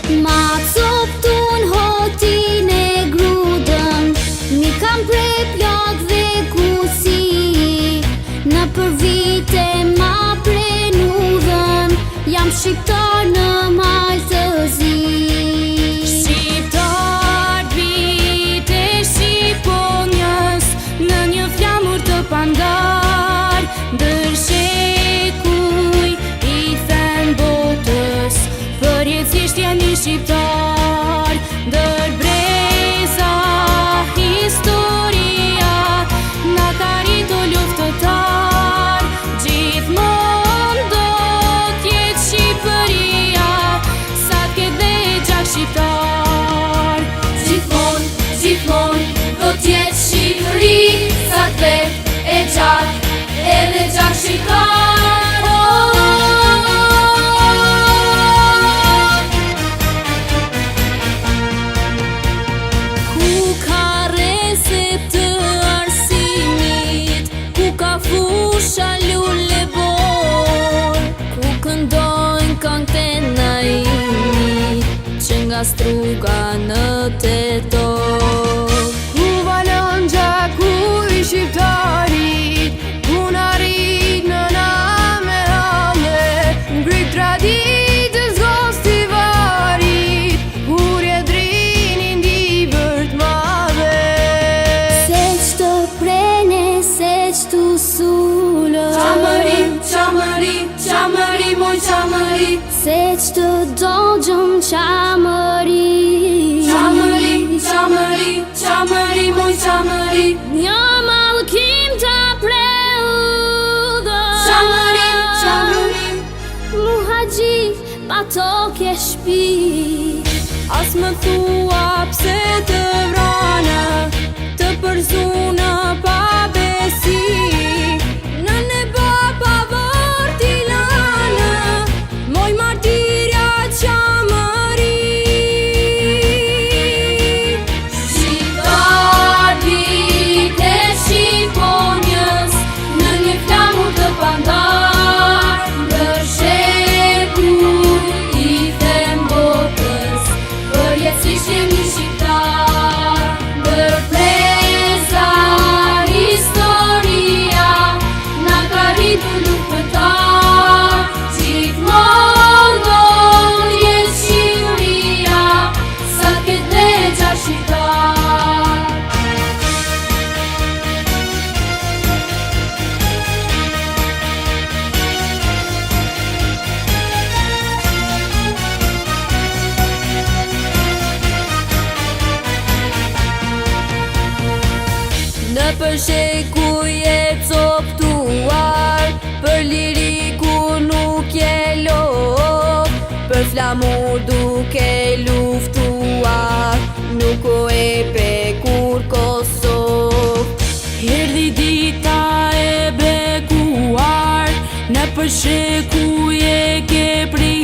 Ma coptun hotin e grudën, mi kam prej plak dhe kusi, në për vite ma prenudën, jam shqiptar në Maltëzi. Shqiptar vite Shqiponjës, në një flamur të pandar, ndër shekuj i thën botës, për jetësisht janë një shqiptar, ndër breza historia, na ka rritur luftëtar, gjithmonë do t'jetë Shqipëria, sa t'ket dhe gjak shqiptar. Gjithmonë, gjithmonë do t'jetë Shqipëri, sa t'vet e gjak, edhe gjak shqiptar. Ku ka rrezik të arsimit, ku ka fusha lule bor, ku këndojnë këngët e naimit, që nga struga në tetor. Ku valon gjaku i shqiptarit, ku na rrit në name rame, ngrit traditës gostivarit, kur je drinin di bërt madhe. Se qëtë prene, se qëtu sulë, Qamëri, qamëri, qamëri, moj qamëri, se qëtë dogjëm qamëri, qamëri, qamëri, qamëri, moj qamëri, një mallkim të preudhën. qamëri, qamëri. Muhaxhi pa tokë shpi, As më thua pse të vrana, të përzuna pa besi, në ne baba vorti lana, moj martirja qamëri. Shqiptar vite Shqiponjës, në një flamur të pandar, ndër shekuj i thën botës, për jetësisht jemi shqiptar, ndër breza historia, na ka rritur luftëtar, gjithmonë do t'jetë Shqipëria, sa t'ket dhe gjak shqiptar. Në përshekuj e coptuar, për liriku nuk je lop, për flamur duke luftuar, nuk o e pe kur Kosovë. Erdhi dita e bekuar, në përshekuj e ke pri